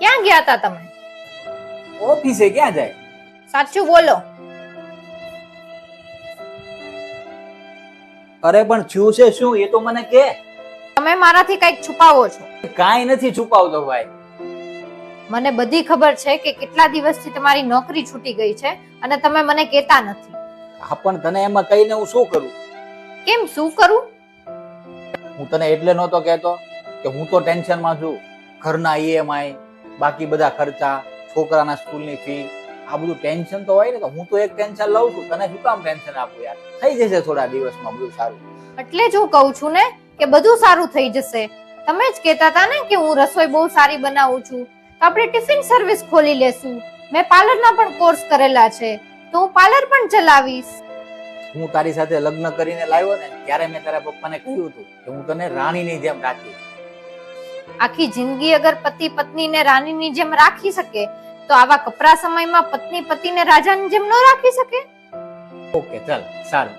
ક્યાં ગયા હતા તમે? ઓફિસે ક્યાં જાય? સાચું બોલો. અરે પણ થયું છે શું એ તો મને કે. તમે મારાથી કંઈક છુપાવો છો. કાંઈ નથી છુપાવતો ભાઈ. મને બધી ખબર છે કે કેટલા દિવસથી તમારી નોકરી છૂટી ગઈ છે અને તમે મને કહેતા નથી. હા પણ તને એમાં કહીને હું શું કરું? કેમ, શું કરું? હું તને એટલે નહોતો કહેતો કે હું તો ટેન્શનમાં છું. ઘરના ઈએમઆઈ, બાકી બધા ખર્ચા, છોકરાના સ્કૂલની ફી, આ બધું ટેન્શન તો હોય ને. તો હું તો એક ટેન્શન લઉં છું. તને શું કામ ટેન્શન આપું યાર? થઈ જશે થોડા દિવસમાં બધું સારું. એટલે જ હું કહું છું ને કે બધું સારું થઈ જશે. તમે જ કહેતા હતા ને કે હું રસોઈ બહુ સારી બનાવું છું, તો આપણે ટિફિન સર્વિસ ખોલી લેશું. મેં પાર્લરના પણ કોર્સ કરેલા છે, તો હું પાર્લર પણ ચલાવીશ. હું તારી સાથે લગ્ન કરીને લાવ્યો ને ત્યારે મેં તારા પપ્પાને કહ્યું હતું કે હું તને રાણીની જેમ રાખીશ. આખી જિંદગી અગર પતિ પત્નીને રાણીની જેમ રાખી શકે, તો આવા કપરા સમયમાં પત્ની પતિને રાજાની જેમ ન રાખી શકે? ઓકે ચાલ સારું.